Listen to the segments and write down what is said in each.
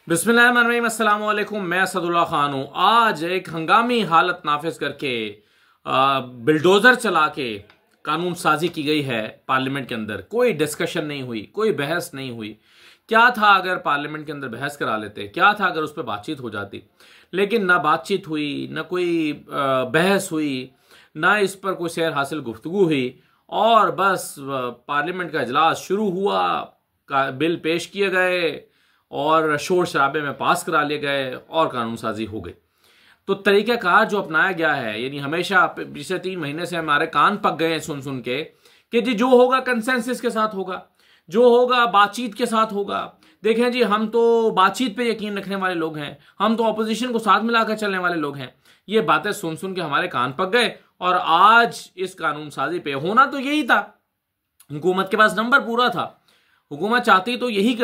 बिस्मिल्लाहिर्रहमानिर्रहीम, अस्सलाम वालेकुम। मैं असदुल्ला खान हूँ। आज एक हंगामी हालत नाफिज करके बिल्डोजर चला के कानून साजी की गई है पार्लियामेंट के अंदर। कोई डिस्कशन नहीं हुई, कोई बहस नहीं हुई। क्या था अगर पार्लियामेंट के अंदर बहस करा लेते, क्या था अगर उस पर बातचीत हो जाती। लेकिन ना बातचीत हुई, ना कोई बहस हुई, ना इस पर कोई सैर हासिल गुफ्तगू हुई, और बस पार्लियामेंट का इजलास शुरू हुआ, बिल पेश किए गए और शोर शराबे में पास करा लिए गए और कानून साजी हो गई। तो तरीक़ाकार जो अपनाया गया है, यानी हमेशा पिछले 3 महीने से हमारे कान पक गए हैं सुन सुन के कि जी जो होगा कंसेंसस के साथ होगा, जो होगा बातचीत के साथ होगा। देखें जी, हम तो बातचीत पे यकीन रखने वाले लोग हैं, हम तो अपोजिशन को साथ मिलाकर चलने वाले लोग हैं। ये बातें सुन सुन के हमारे कान पक गए और आज इस कानून साजी पे होना तो यही था। हुकूमत के पास नंबर पूरा था, हुकूमत चाहती तो यही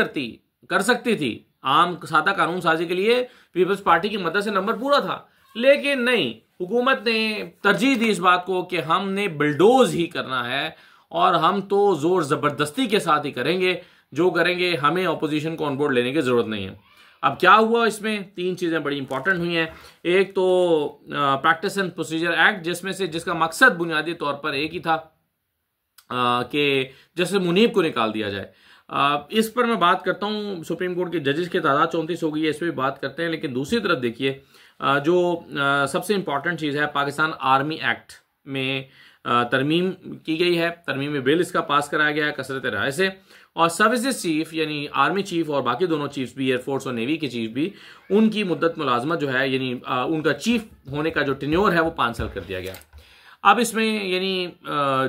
कर सकती थी। आम सादा कानून साजी के लिए पीपल्स पार्टी की मदद से नंबर पूरा था, लेकिन नहीं, हुकूमत ने तरजीह दी इस बात को कि हमने बिल्डोज ही करना है और हम तो जोर जबरदस्ती के साथ ही करेंगे। जो करेंगे, हमें ऑपोजिशन को ऑन बोर्ड लेने की जरूरत नहीं है। अब क्या हुआ, इसमें 3 चीजें बड़ी इंपॉर्टेंट हुई हैं। एक तो प्रैक्टिस एंड प्रोसीजर एक्ट, जिसका मकसद बुनियादी तौर पर एक ही था कि जैसे मुनीब को निकाल दिया जाए। इस पर मैं बात करता हूँ। सुप्रीम कोर्ट के जजेस की तादाद 34 हो गई है, इस पर भी बात करते हैं। लेकिन दूसरी तरफ देखिए, जो सबसे इंपॉर्टेंट चीज़ है, पाकिस्तान आर्मी एक्ट में तरमीम की गई है। तरमीमी बिल इसका पास कराया गया है कसरत राय से, और सर्विसेज चीफ यानी आर्मी चीफ और बाकी दोनों चीफ्स भी, एयरफोर्स और नेवी के चीफ भी, उनकी मुद्दत मुलाजमत जो है, यानी उनका चीफ होने का जो टेन्योर है वो 5 साल कर दिया गया। अब इसमें यानी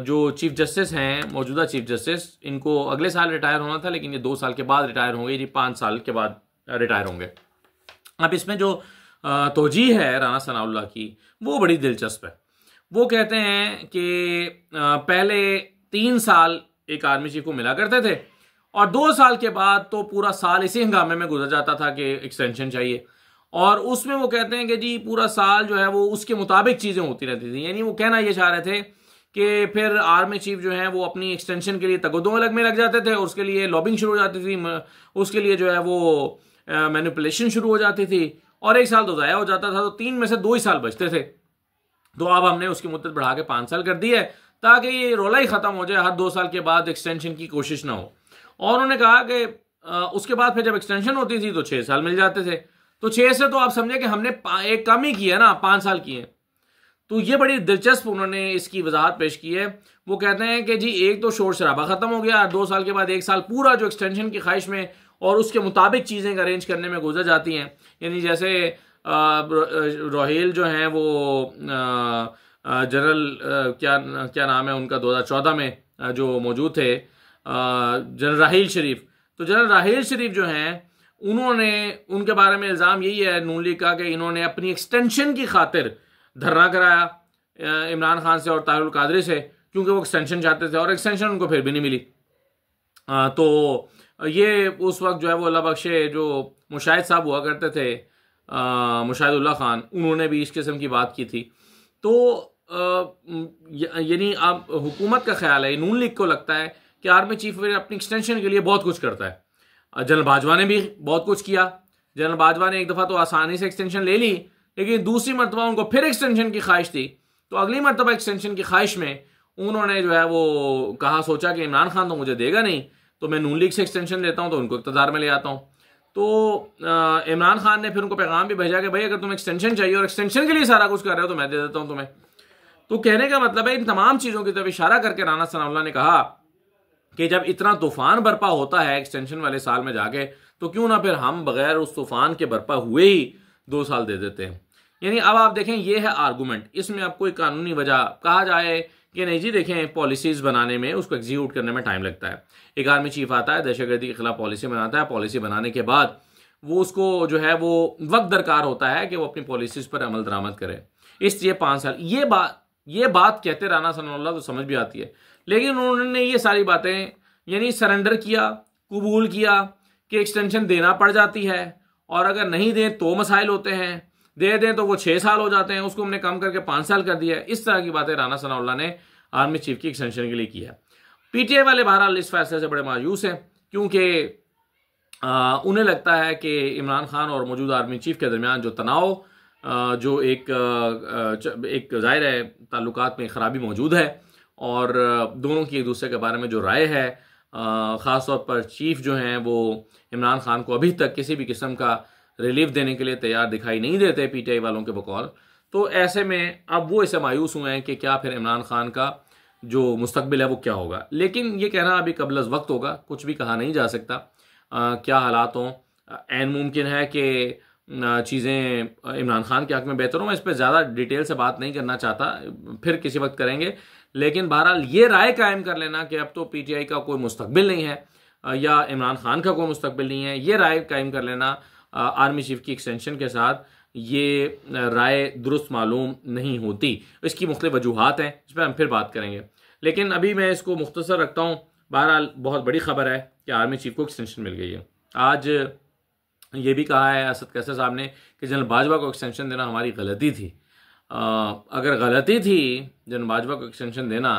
जो चीफ जस्टिस हैं, मौजूदा चीफ जस्टिस, इनको अगले साल रिटायर होना था, लेकिन ये 2 साल के बाद रिटायर होंगे, ये 5 साल के बाद रिटायर होंगे। अब इसमें जो तौजीह है राना सनाउल्लाह की, वो बड़ी दिलचस्प है। वो कहते हैं कि पहले 3 साल एक आर्मी चीफ को मिला करते थे और 2 साल के बाद तो पूरा साल इसी हंगामे में गुजर जाता था कि एक्सटेंशन चाहिए। और उसमें वो कहते हैं कि जी पूरा साल जो है वो उसके मुताबिक चीज़ें होती रहती थी। यानी वो कहना ये चाह रहे थे कि फिर आर्मी चीफ जो है वो अपनी एक्सटेंशन के लिए तगदो अलग में लग जाते थे, और उसके लिए लॉबिंग शुरू हो जाती थी, उसके लिए जो है वो मैनिपुलेशन शुरू हो जाती थी, और 1 साल तो ज़ाया हो जाता था, तो 3 में से 2 ही साल बचते थे। तो अब हमने उसकी मुद्दत बढ़ा के 5 साल कर दी है, ताकि ये रोला ही ख़त्म हो जाए, हर 2 साल के बाद एक्सटेंशन की कोशिश ना हो। और उन्होंने कहा कि उसके बाद फिर जब एक्सटेंशन होती थी तो 6 साल मिल जाते थे। तो 6 से तो आप समझे कि हमने एक कम ही किया ना, 5 साल किए। तो ये बड़ी दिलचस्प उन्होंने इसकी वजाहत पेश की है। वो कहते हैं कि जी एक तो शोर शराबा खत्म हो गया, 2 साल के बाद 1 साल पूरा जो एक्सटेंशन की ख्वाहिश में और उसके मुताबिक चीज़ें अरेंज करने में गुजर जाती हैं। यानी जैसे रोहेल जो हैं वो जनरल क्या नाम है उनका, 2014 में जो मौजूद थे, जनरल राहील शरीफ। तो जनरल राहील शरीफ जो हैं, उन्होंने, उनके बारे में इल्ज़ाम यही है नून लीग का कि इन्होंने अपनी एक्सटेंशन की खातिर धरना कराया इमरान खान से और ताहिरुल कादरी से, क्योंकि वो एक्सटेंशन चाहते थे और एक्सटेंशन उनको फिर भी नहीं मिली। तो ये उस वक्त जो है वो अल्लाह बख्शे जो मुशाहिद साहब हुआ करते थे, मुशाहिदुल्लाह खान, उन्होंने भी इस किस्म की बात की थी। तो यानी अब हुकूमत का ख्याल है, नून लीग को लगता है कि आर्मी चीफ अपनी एक्सटेंशन के लिए बहुत कुछ करता है। जनरल बाजवा ने भी बहुत कुछ किया। जनरल बाजवा ने एक दफ़ा तो आसानी से एक्सटेंशन ले ली, लेकिन दूसरी मरतबा उनको फिर एक्सटेंशन की ख्वाहिश थी। तो अगली मरतबा एक्सटेंशन की ख्वाहिश में उन्होंने जो है वो कहा, सोचा कि इमरान खान तो मुझे देगा नहीं, तो मैं नून लीग से एक्सटेंशन लेता हूँ, तो उनको इक़्तिदार में ले आता हूँ। तो इमरान खान ने फिर उनको पैगाम भी भेजा कि भाई अगर तुम्हें एक्सटेंशन चाहिए और एक्सटेंशन के लिए सारा कुछ कर रहे हो तो मैं दे देता हूँ तुम्हें। तो कहने का मतलब है, इन तमाम चीज़ों की तरफ इशारा करके राना सनाउल्लाह ने कहा कि जब इतना तूफान बर्पा होता है एक्सटेंशन वाले साल में जाके, तो क्यों ना फिर हम बगैर उस तूफान के बर्पा हुए ही 2 साल दे देते हैं। यानी अब आप देखें, ये है आर्गूमेंट। इसमें अब कोई कानूनी वजह कहा जाए कि नहीं जी, देखें पॉलिसीज़ बनाने में, उसको एग्जीक्यूट करने में टाइम लगता है। एक आर्मी चीफ आता है, दहशतगर्दी के खिलाफ पॉलिसी बनाता है, पॉलिसी बनाने के बाद वो उसको जो है वो वक्त दरकार होता है कि वो अपनी पॉलिसीज़ पर अमल दरामद करे, इसलिए 5 साल। ये बात कहते राना सनाउल्लाह तो समझ भी आती है, लेकिन उन्होंने ये सारी बातें यानी सरेंडर किया, कबूल किया कि एक्सटेंशन देना पड़ जाती है, और अगर नहीं दें तो मसाइल होते हैं, दे दें तो वो 6 साल हो जाते हैं, उसको हमने कम करके 5 साल कर दिया है। इस तरह की बातें राना सनाउल्लाह ने आर्मी चीफ की एक्सटेंशन के लिए की है। पीटीआई वाले बहरहाल इस फैसले से बड़े मायूस हैं, क्योंकि उन्हें लगता है कि इमरान खान और मौजूदा आर्मी चीफ के दरमियान जो तनाव, जो एक ज़ाहिर है ताल्लुकात में खराबी मौजूद है, और दोनों की एक दूसरे के बारे में जो राय है, ख़ास तौर पर चीफ जो हैं वो इमरान खान को अभी तक किसी भी किस्म का रिलीफ देने के लिए तैयार दिखाई नहीं देते पीटीआई वालों के बकौल। तो ऐसे में अब वो इससे मायूस हुए हैं कि क्या फिर इमरान खान का जो मुस्तकबिल है वो क्या होगा। लेकिन ये कहना अभी कबल अज़ वक्त होगा, कुछ भी कहा नहीं जा सकता। क्या हालात हों, ऐन मुमकिन है कि चीज़ें इमरान खान के हक़ में बेहतर हों। मैं इस पर ज़्यादा डिटेल से बात नहीं करना चाहता, फिर किसी वक्त करेंगे। लेकिन बहरहाल ये राय कायम कर लेना कि अब तो पीटीआई का कोई मुस्तकबिल नहीं है या इमरान खान का कोई मुस्तकबिल नहीं है, ये राय कायम कर लेना आर्मी चीफ की एक्सटेंशन के साथ, ये राय दुरुस्त मालूम नहीं होती। इसकी मुख्तलिफ वजूहात हैं, इस पर हम फिर बात करेंगे। लेकिन अभी मैं इसको मुख्तसर रखता हूँ। बहरहाल बहुत बड़ी खबर है कि आर्मी चीफ को एक्सटेंशन मिल गई है। आज ये भी कहा है असद कैसर साहब ने कि जनरल बाजवा को एक्सटेंशन देना हमारी गलती थी। अगर गलती थी जनरल बाजवा को एक्सटेंशन देना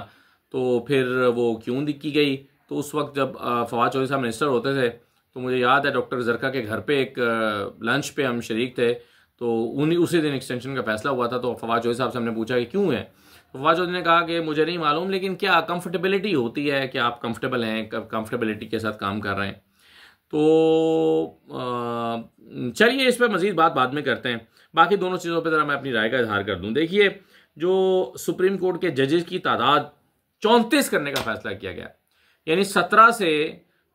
तो फिर वो क्यों की गई। तो उस वक्त जब फवाद चौधरी साहब मिनिस्टर होते थे तो मुझे याद है डॉक्टर जरका के घर पे एक लंच पे हम शरीक थे, तो उसी दिन एक्सटेंशन का फैसला हुआ था। तो फवाद चौधरी साहब से हमने पूछा कि क्यों है, तो फवाद चौधरी ने कहा कि मुझे नहीं मालूम, लेकिन क्या कंफर्टेबिलिटी होती है कि आप कंफर्टेबल हैं, कंफर्टेबिलिटी के साथ काम कर रहे हैं। तो चलिए इस पर मज़ीद बात बाद में करते हैं। बाकी दोनों चीज़ों पर ज़रा मैं अपनी राय का इजहार कर दूं। देखिए, जो सुप्रीम कोर्ट के जजेस की तादाद 34 करने का फैसला किया गया, यानी 17 से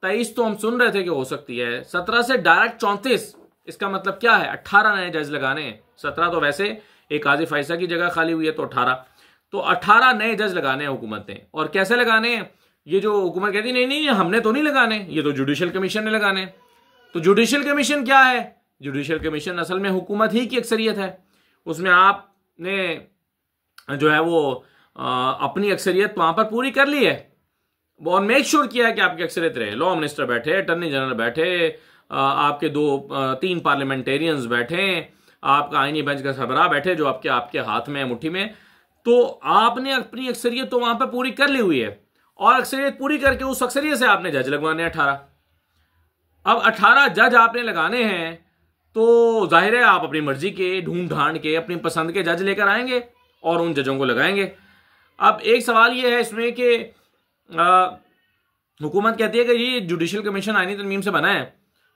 23 तो हम सुन रहे थे कि हो सकती है, 17 से डायरेक्ट 34। इसका मतलब क्या है, 18 नए जज लगाने हैं। 17 तो वैसे एक काजी फैसला की जगह खाली हुई है, तो 18 नए जज लगाने हैं हुकूमत ने। और कैसे लगाने हैं, ये जो हुकूमत कहती नहीं हमने तो नहीं लगाने, ये तो जुडिशल कमीशन ने लगाने। तो जुडिशल कमीशन क्या है, जुडिशल कमीशन असल में हुकूमत ही की अक्सरियत है। उसमें आपने जो है वो अपनी अक्सरियत वहां पर पूरी कर ली है और मेक श्योर किया है कि आपकी अक्सरियत रहे। लॉ मिनिस्टर बैठे, अटर्नी जनरल बैठे, आपके 2-3 पार्लियामेंटेरियंस बैठे, आपका आईनी बेंच का सरबराह बैठे जो आपके हाथ में है, मुट्ठी में। तो आपने अपनी अक्सरियत तो वहां पर पूरी कर ली हुई है, और अक्सरियत पूरी करके उस अक्सरियत से आपने जज लगवाने 18। अब 18 जज आपने लगाने हैं, तो जाहिर है आप अपनी मर्जी के, ढूंढ ढांड के, अपनी पसंद के जज लेकर आएंगे और उन जजों को लगाएंगे। अब एक सवाल यह है इसमें कि हुकूमत कहती है कि ये जुडिशल कमीशन आईनी तरमीम से बना है,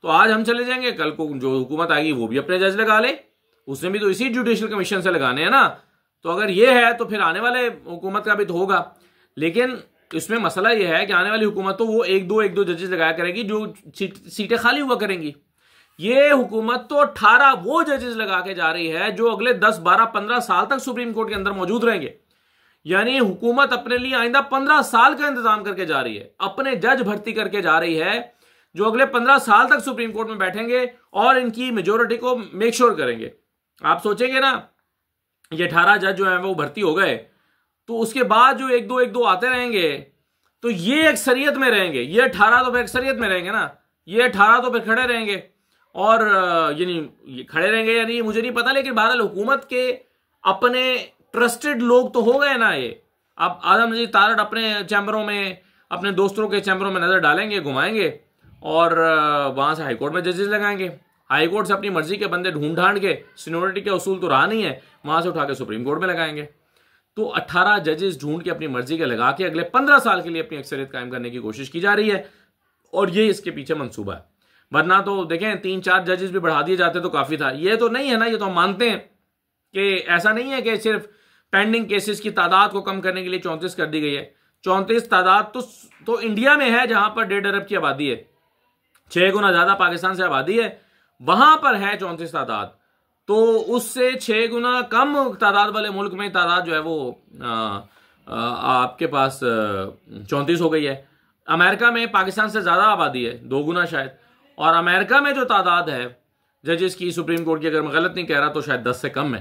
तो आज हम चले जाएंगे, कल को जो हुकूमत आएगी वो भी अपने जज लगा ले, उसने भी तो इसी जुडिशल कमीशन से लगाने हैं ना। तो अगर ये है तो फिर आने वाले हुकूमत का भी तो होगा। लेकिन इसमें मसला यह है कि आने वाली हुकूमत तो वो एक दो जजेस लगाया करेगी जो सीटें खाली हुआ करेंगी। ये हुकूमत तो 18 वो जजेस लगा के जा रही है जो अगले 10, 12, 15 साल तक सुप्रीम कोर्ट के अंदर मौजूद रहेंगे। यानी हुकूमत अपने लिए आइंदा 15 साल का इंतजाम करके जा रही है, अपने जज भर्ती करके जा रही है जो अगले 15 साल तक सुप्रीम कोर्ट में बैठेंगे और इनकी मेजोरिटी को मेक श्योर करेंगे। आप सोचेंगे ना, ये 18 जज जो है वो भर्ती हो गए, तो उसके बाद जो एक दो आते रहेंगे, तो ये अक्सरियत में रहेंगे। ये 18 तो फिर अक्सरियत में रहेंगे ना, ये 18 तो फिर खड़े रहेंगे। और यानी खड़े रहेंगे यानी मुझे नहीं पता, लेकिन बहरहाल हुकूमत के अपने ट्रस्टेड लोग तो हो गए ना ये। अब आदम नजीर तारड़ अपने चैम्बरों में, अपने दोस्तों के चैम्बरों में नजर डालेंगे, घुमाएंगे और वहां से हाईकोर्ट में जजेस लगाएंगे। हाईकोर्ट से अपनी मर्जी के बंदे ढूंढ ढांड के, सीनियोरिटी के उसूल तो रहा नहीं है, वहां से उठा के सुप्रीम कोर्ट में लगाएंगे। तो 18 जजेस ढूंढ के अपनी मर्जी के लगा के अगले 15 साल के लिए अपनी अक्सरियत कायम करने की कोशिश की जा रही है, और ये इसके पीछे मंसूबा है। वरना तो देखें 3-4 जजेस भी बढ़ा दिए जाते तो काफी था। ये तो नहीं है ना, ये तो हम मानते हैं कि ऐसा नहीं है कि सिर्फ पेंडिंग केसेस की तादाद को कम करने के लिए 34 कर दी गई है। 34 तादाद तो इंडिया में है जहां पर 1.5 अरब की आबादी है, 6 गुना ज्यादा पाकिस्तान से आबादी है, वहां पर है 34 तादाद। तो उससे 6 गुना कम तादाद वाले मुल्क में तादाद जो है वो आपके पास 34 हो गई है। अमेरिका में पाकिस्तान से ज्यादा आबादी है, 2 गुना शायद, और अमेरिका में जो तादाद है जजेस की सुप्रीम कोर्ट की, अगर मैं गलत नहीं कह रहा तो शायद 10 से कम है।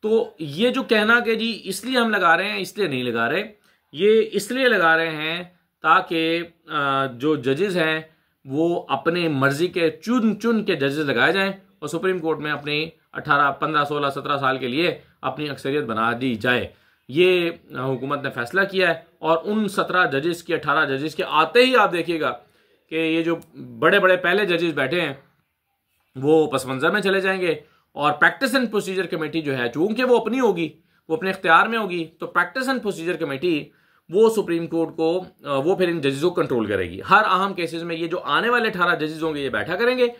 तो ये जो कहना कि जी इसलिए हम लगा रहे हैं, इसलिए नहीं लगा रहे, ये इसलिए लगा रहे हैं ताकि जो जजेस हैं वो अपने मर्जी के चुन के जजेस लगाए जाएं और सुप्रीम कोर्ट में अपनी 18, 15, 16, 17 साल के लिए अपनी अक्सरियत बना दी जाए। ये हुकूमत ने फैसला किया है, और उन 17 जजेस की, 18 जजेस के आते ही आप देखिएगा कि ये जो बड़े बड़े पहले जजेस बैठे हैं वो पस मंजर में चले जाएंगे, और प्रैक्टिस एंड प्रोसीजर कमेटी जो है चूंकि वो अपनी होगी, वो अपने इख्तियार में होगी, तो प्रैक्टिस एंड प्रोसीजर कमेटी वो सुप्रीम कोर्ट को वो फिर इन जजेस को कंट्रोल करेगी। हर अहम केसेस में ये जो आने वाले 18 जजेस होंगे ये बैठा करेंगे,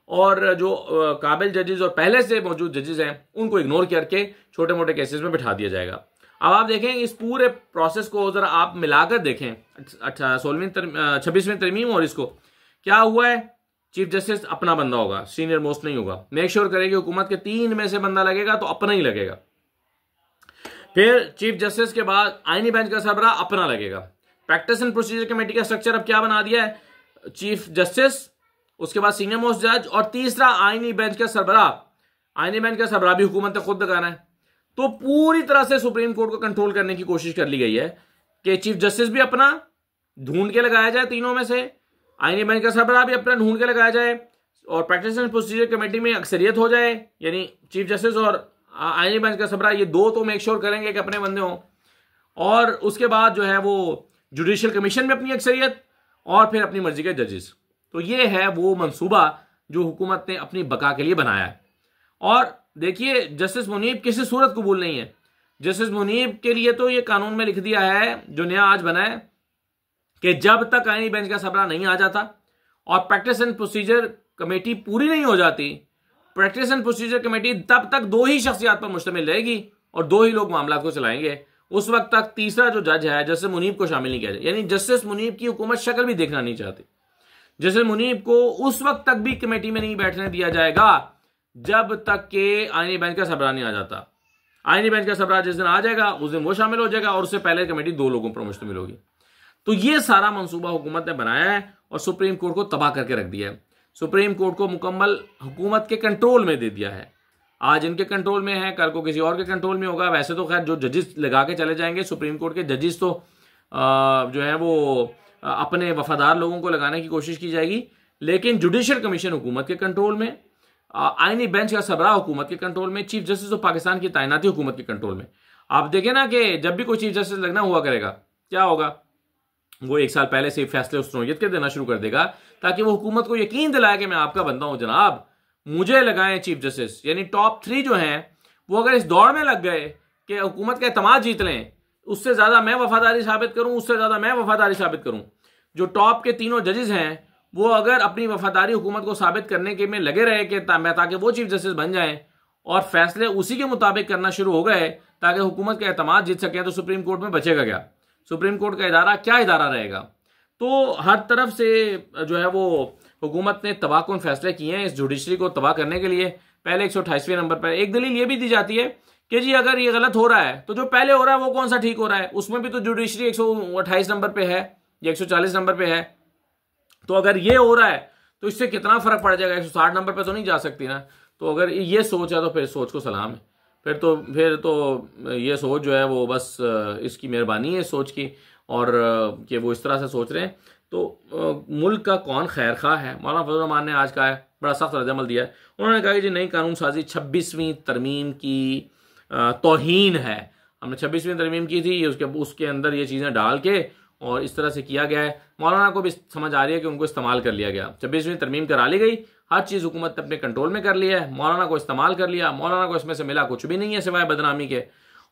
और जो काबिल जजेस और पहले से मौजूद जजेस हैं उनको इग्नोर करके छोटे मोटे केसेस में बिठा दिया जाएगा। अब आप देखें इस पूरे प्रोसेस को जरा आप मिलाकर देखें, 26वीं तरमीम और इसको क्या हुआ है। चीफ जस्टिस अपना बंदा होगा, सीनियर मोस्ट नहीं होगा। मेक श्योर करेगी हुकूमत के 3 में से बंदा लगेगा तो अपना ही लगेगा। फिर चीफ जस्टिस के बाद आईनी बेंच का सरबराह अपना लगेगा। प्रैक्टिस एंड प्रोसीजर कमेटी का स्ट्रक्चर अब क्या बना दिया है, चीफ जस्टिस, उसके बाद सीनियर मोस्ट जज, और तीसरा आईनी बेंच का सरबराह। आईनी बेंच का सरबराह भी हुकूमत ने खुद लगाना है। तो पूरी तरह से सुप्रीम कोर्ट को कंट्रोल करने की कोशिश कर ली गई है कि चीफ जस्टिस भी अपना ढूंढ के लगाया जाए तीनों में से, आईनी बेंच का सरबराह भी अपना ढूंढ के लगाया जाए, और प्रैक्टिस एंड प्रोसीजर कमेटी में अक्सरियत हो जाए, यानी चीफ जस्टिस और आईनी बेंच का सरबराह ये दो तो मेक श्योर करेंगे कि अपने बंदे हों, और उसके बाद जो है वो जुडिशियल कमीशन में अपनी अक्सरियत, और फिर अपनी मर्जी के जजेस। तो ये है वो मंसूबा जो हुकूमत ने अपनी बका के लिए बनाया है। और देखिए जस्टिस मुनीब किसी सूरत कबूल नहीं है। जस्टिस मुनीब के लिए तो ये कानून में लिख दिया है जो नया आज बना है कि जब तक आईनी बेंच का सरबराह नहीं आ जाता और प्रैक्टिस एंड प्रोसीजर कमेटी पूरी नहीं हो जाती, प्रैक्टिस एंड प्रोसीजर कमेटी तब तक 2 ही शख्सियात पर मुश्तमिल रहेगी और 2 ही लोग मामला को चलाएंगे। उस वक्त तक तीसरा जो जज है जस्टिस मुनीब को शामिल नहीं किया जाए, यानी जस्टिस मुनीब की हुकूमत शक्ल भी देखना नहीं चाहती। जस्टिस मुनीब को उस वक्त तक भी कमेटी में नहीं बैठने दिया जाएगा जब तक के आईनी बेंच का सरबराह नहीं आ जाता। आईनी बेंच का सरबराह जिस दिन आ जाएगा उस दिन वो शामिल हो जाएगा, और उससे पहले कमेटी 2 लोगों पर मुश्तमिल होगी। तो ये सारा मंसूबा हुकूमत ने बनाया है और सुप्रीम कोर्ट को तबाह करके रख दिया है। सुप्रीम कोर्ट को मुकम्मल हुकूमत के कंट्रोल में दे दिया है। आज इनके कंट्रोल में है, कल को किसी और के कंट्रोल में होगा। वैसे तो खैर जो जजेस लगा के चले जाएंगे सुप्रीम कोर्ट के जजेस, तो जो है वो अपने वफादार लोगों को लगाने की कोशिश की जाएगी, लेकिन जुडिशियल कमीशन हुकूमत के कंट्रोल में, आईनी बेंच का सरबराह हुकूमत के कंट्रोल में, चीफ जस्टिस ऑफ पाकिस्तान की तैनाती हुकूमत के कंट्रोल में। आप देखें ना कि जब भी कोई चीफ जस्टिस लगना हुआ करेगा क्या होगा, वो 1 साल पहले से फैसले उस नौयत के देना शुरू कर देगा ताकि वो हुकूमत को यकीन दिलाए कि मैं आपका बंदा हूं जनाब, मुझे लगाएं चीफ जस्टिस। यानी टॉप 3 जो हैं वो अगर इस दौड़ में लग गए कि हुकूमत का एतमाद जीत लें, उससे ज्यादा मैं वफादारी साबित करूं, उससे ज्यादा मैं वफादारी साबित करूं, जो टॉप के तीनों जजेस हैं वो अगर अपनी वफादारी हुकूमत को साबित करने के में लगे रहे कि ताकि वो चीफ जस्टिस बन जाएं और फैसले उसी के मुताबिक करना शुरू हो गए ताकि हुकूमत का एतमाद जीत सकें, तो सुप्रीम कोर्ट में बचेगा क्या? सुप्रीम कोर्ट का इदारा क्या इदारा रहेगा? तो हर तरफ से जो है वो हुकूमत ने तबाहकुन फैसले किए हैं इस जुडिशरी को तबाह करने के लिए। पहले 128वें नंबर पर एक दलील ये भी दी जाती है कि जी अगर ये गलत हो रहा है तो जो पहले हो रहा है वो कौन सा ठीक हो रहा है, उसमें भी तो जुडिशरी 128 नंबर पे है या 140 नंबर पे है। तो अगर ये हो रहा है तो इससे कितना फर्क पड़ जाएगा, 160 नंबर पे तो नहीं जा सकती ना। तो अगर ये सोच है तो फिर सोच को सलाम है। फिर तो ये सोच जो है वो बस इसकी मेहरबानी है सोच की, और कि वो इस तरह से सोच रहे हैं। तो मुल्क का कौन खैर खा है? मौलाना फजल रहमान ने आज कहा है, बड़ा सख्त रद्दअमल दिया है। उन्होंने कहा कि जी नई कानून साजी 26वीं तरमीम की तौहीन है। हमने 26वीं तरमीम की थी, उसके अंदर ये चीज़ें डाल के और इस तरह से किया गया है। मौलाना को भी समझ आ रही है कि उनको इस्तेमाल कर लिया गया। 26वीं तरमीम करा ली गई, हर चीज़ हुकूमत ने अपने कंट्रोल में कर लिया है, मौलाना को इस्तेमाल कर लिया। मौलाना को इसमें से मिला कुछ भी नहीं है सिवाय बदनामी के।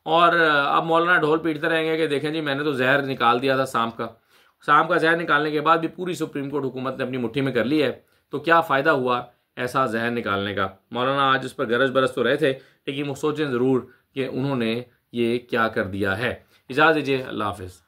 और अब मौलाना ढोल पीटते रहेंगे कि देखें जी मैंने तो जहर निकाल दिया था सांप का जहर निकालने के बाद भी पूरी सुप्रीम कोर्ट हुकूमत ने अपनी मुट्ठी में कर ली है। तो क्या फ़ायदा हुआ ऐसा जहर निकालने का? मौलाना आज इस पर गरज बरस तो रहे थे, लेकिन वो सोचें ज़रूर कि उन्होंने ये क्या कर दिया है। इजाज़त दीजिए, अल्लाह हाफ़िज़।